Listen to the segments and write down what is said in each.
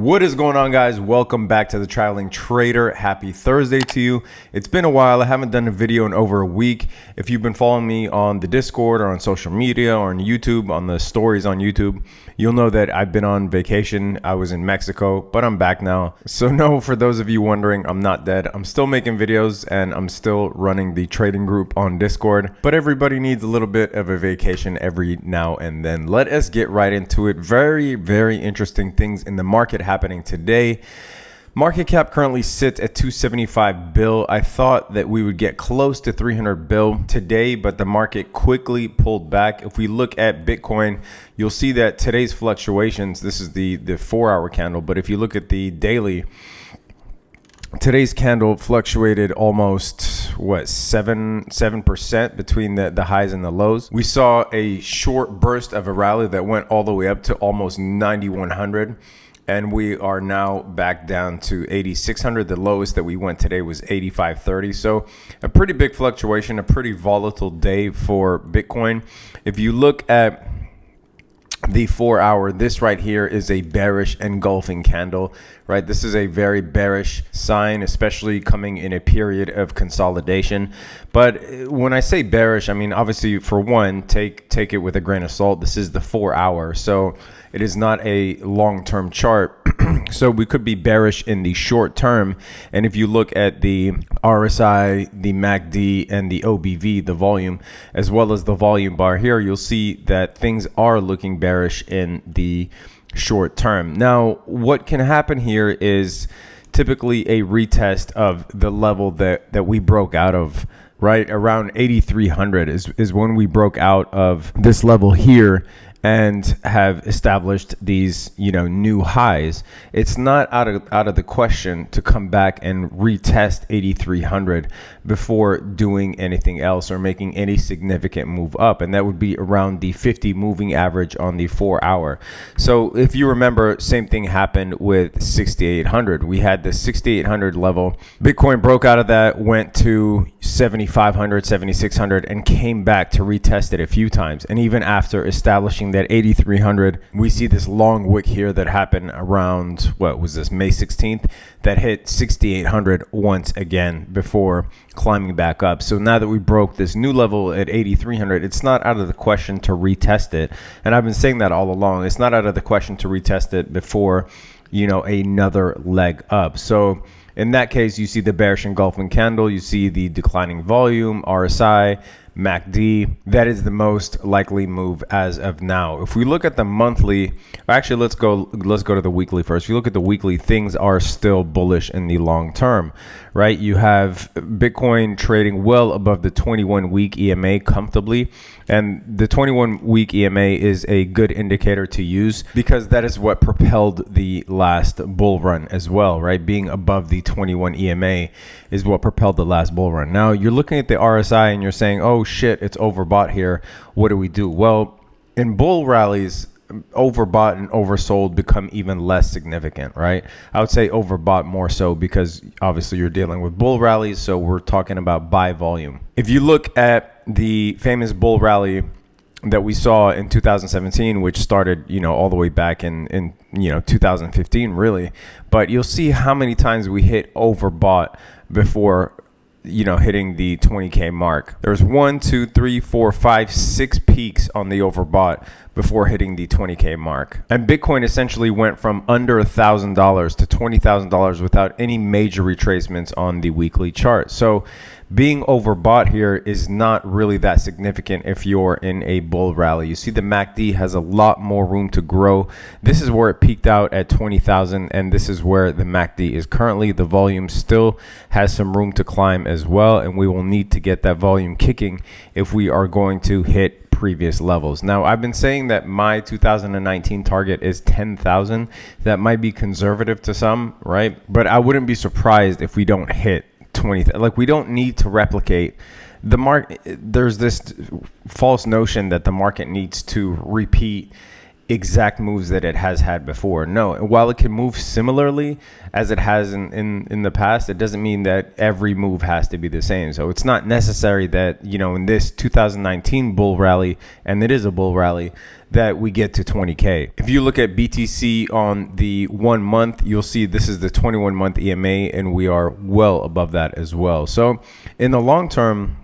What is going on, guys? Welcome back to the Traveling Trader. Happy Thursday to you. It's been a while. I haven't done a video in over a week. If you've been following me on the Discord or on social media or on YouTube, on the stories on YouTube, you'll know that I've been on vacation. I was in Mexico, but I'm back now. So no, for those of you wondering, I'm not dead. I'm still making videos and I'm still running the trading group on Discord, but everybody needs a little bit of a vacation every now and then. Let us get right into it. Very interesting things in the market happening today. Market cap currently sits at 275 bill. I thought that we would get close to 300 bill today, but the market quickly pulled back. If we look at Bitcoin, you'll see that today's fluctuations, this is the 4-hour candle, but if you look at the daily, today's candle fluctuated almost 7% between the highs and the lows. We saw a short burst of a rally that went all the way up to almost 9,100. And we are now back down to 8,600. The lowest that we went today was 8,530. So a pretty big fluctuation, a pretty volatile day for Bitcoin. If you look at the 4-hour, this right here is a bearish engulfing candle, right? This is a very bearish sign, especially coming in a period of consolidation. But when I say bearish, I mean, obviously, for one, take it with a grain of salt. This is the 4-hour, so it is not a long-term chart. So we could be bearish in the short term. And if you look at the RSI, the MACD, and the OBV, the volume, as well as the volume bar here, you'll see that things are looking bearish in the short term. Now, what can happen here is typically a retest of the level that we broke out of, right? Around 8,300 is when we broke out of this level here and have established these, new highs. It's not out of the question to come back and retest 8,300 before doing anything else or making any significant move up, and that would be around the 50 moving average on the 4-hour. So if you remember, same thing happened with 6,800. We had the 6,800 level. Bitcoin broke out of that, went to 7,500, 7,600, and came back to retest it a few times. And even after establishing that 8,300, we see this long wick here that happened around, what was this, May 16th, that hit 6,800 once again before climbing back up. So now that we broke this new level at 8,300, it's not out of the question to retest it. And I've been saying that all along. It's not out of the question to retest it before, another leg up. So in that case, you see the bearish engulfing candle, you see the declining volume, RSI, MACD. That is the most likely move as of now. If we look at the monthly, actually let's go to the weekly first. If you look at the weekly, things are still bullish in the long term, right? You have Bitcoin trading well above the 21-week EMA comfortably, and the 21-week EMA is a good indicator to use because that is what propelled the last bull run as well, right? Being above the 21 EMA is what propelled the last bull run. Now you're looking at the RSI and you're saying, oh shit, it's overbought here. What do we do? Well, in bull rallies, overbought and oversold become even less significant, right? I would say overbought more so because obviously you're dealing with bull rallies, so we're talking about buy volume. If you look at the famous bull rally that we saw in 2017, which started, all the way back in 2015, really, but you'll see how many times we hit overbought before hitting the 20K mark. There's 1, 2, 3, 4, 5, 6 peaks on the overbought before hitting the 20K mark. And Bitcoin essentially went from under $1,000 to $20,000 without any major retracements on the weekly chart. So being overbought here is not really that significant if you're in a bull rally. You see the MACD has a lot more room to grow. This is where it peaked out at 20,000, and this is where the MACD is currently. The volume still has some room to climb as well, and we will need to get that volume kicking if we are going to hit previous levels. Now, I've been saying that my 2019 target is 10,000. That might be conservative to some, right? But I wouldn't be surprised if we don't hit 20. Like, we don't need to replicate the market. There's this false notion that the market needs to repeat exact moves that it has had before. No, while it can move similarly as it has in the past, it doesn't mean that every move has to be the same. So it's not necessary that, in this 2019 bull rally, and it is a bull rally, that we get to 20K. If you look at BTC on the 1 month, you'll see this is the 21 month EMA, and we are well above that as well. So in the long term,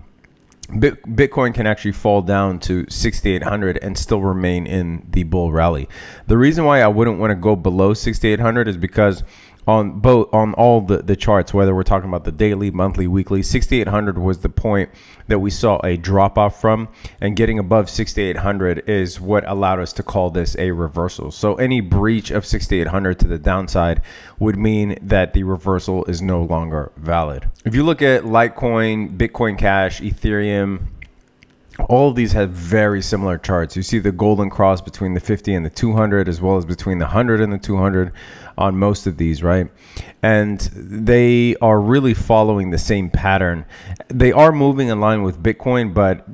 Bitcoin can actually fall down to 6,800 and still remain in the bull rally. The reason why I wouldn't want to go below 6,800 is because on all the charts, whether we're talking about the daily, monthly, weekly, 6,800 was the point that we saw a drop off from, and getting above 6,800 is what allowed us to call this a reversal. So any breach of 6,800 to the downside would mean that the reversal is no longer valid. If you look at Litecoin, Bitcoin Cash, Ethereum, all of these have very similar charts. You see the golden cross between the 50 and the 200, as well as between the 100 and the 200 on most of these, right? And they are really following the same pattern. They are moving in line with Bitcoin, but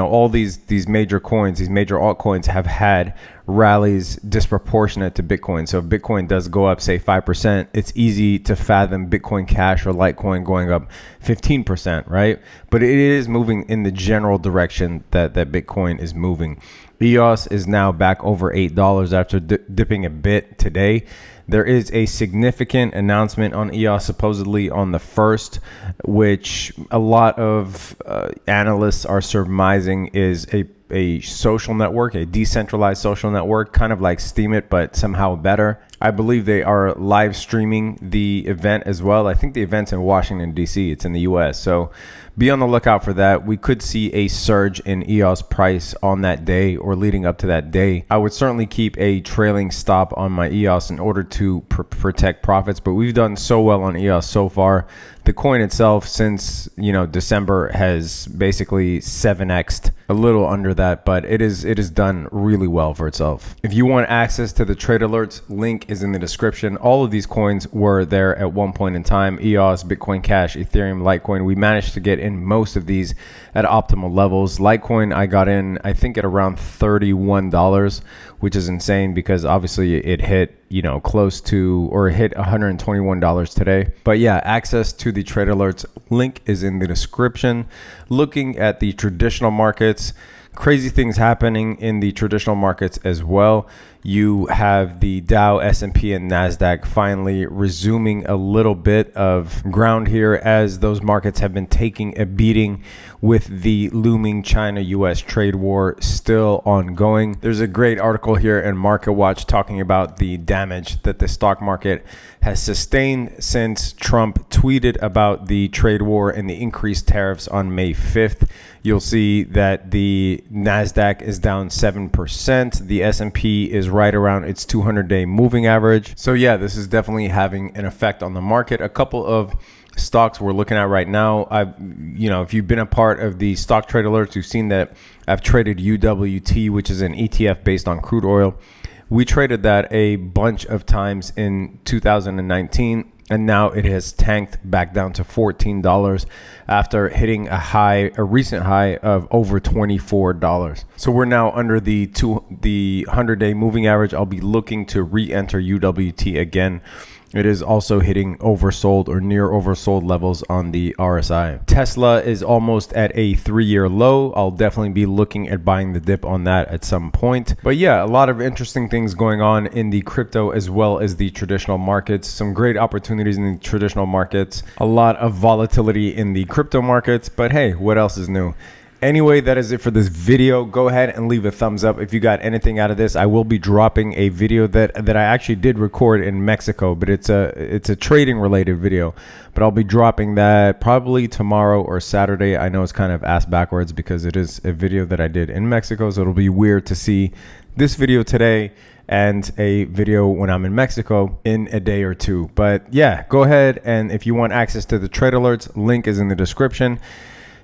all these major coins, these major altcoins have had rallies disproportionate to Bitcoin. So if Bitcoin does go up, say 5%, it's easy to fathom Bitcoin Cash or Litecoin going up 15%, right? But it is moving in the general direction that Bitcoin is moving. EOS is now back over $8 after dipping a bit today. There is a significant announcement on EOS supposedly on the 1st, which a lot of analysts are surmising is a social network, a decentralized social network, kind of like Steemit, but somehow better. I believe they are live streaming the event as well. I think the event's in Washington, D.C. It's in the U.S. So be on the lookout for that. We could see a surge in EOS price on that day or leading up to that day. I would certainly keep a trailing stop on my EOS in order to protect profits, but we've done so well on EOS so far. The coin itself since, December has basically 7x'd, a little under that, but it is done really well for itself. If you want access to the trade alerts, link is in the description. All of these coins were there at one point in time: EOS, Bitcoin Cash, Ethereum, Litecoin. We managed to get in most of these at optimal levels. Litecoin, I got in, I think, at around $31, which is insane because obviously it hit, close to, or hit $121 today. But yeah, access to the trade alerts link is in the description. Looking at the traditional markets, crazy things happening in the traditional markets as well. You have the Dow, S&P, and NASDAQ finally resuming a little bit of ground here as those markets have been taking a beating with the looming China-US trade war still ongoing. There's a great article here in Market Watch talking about the damage that the stock market has sustained since Trump tweeted about the trade war and the increased tariffs on May 5th. You'll see that the NASDAQ is down 7%. The S&P is right around its 200-day moving average. So yeah, this is definitely having an effect on the market. A couple of stocks we're looking at right now, if you've been a part of the stock trade alerts, you've seen that I've traded UWT, which is an ETF based on crude oil. We traded that a bunch of times in 2019. And now it has tanked back down to $14 after hitting a recent high of over $24. So we're now under the 100-day moving average. I'll be looking to re-enter UWT again. It is also hitting oversold or near oversold levels on the RSI. Tesla is almost at a 3-year low. I'll definitely be looking at buying the dip on that at some point. But yeah, a lot of interesting things going on in the crypto as well as the traditional markets. Some great opportunities in the traditional markets. A lot of volatility in the crypto markets. But hey, what else is new? Anyway, that is it for this video. Go ahead and leave a thumbs up if you got anything out of this. I will be dropping a video that I actually did record in Mexico, but it's a trading related video. But I'll be dropping that probably tomorrow or Saturday. I know it's kind of ass backwards because it is a video that I did in Mexico, so it'll be weird to see this video today and a video when I'm in Mexico in a day or two. But yeah, go ahead, and if you want access to the trade alerts, link is in the description.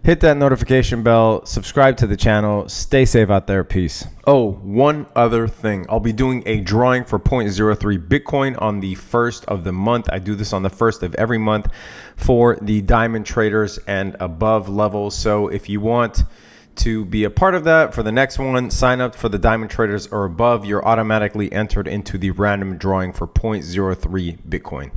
Hit that notification bell, subscribe to the channel, stay safe out there, peace. Oh, one other thing. I'll be doing a drawing for 0.03 Bitcoin on the 1st of the month. I do this on the 1st of every month for the diamond traders and above levels. So if you want To be a part of that, for the next one, sign up for the Diamond Traders or above. You're automatically entered into the random drawing for 0.03 Bitcoin.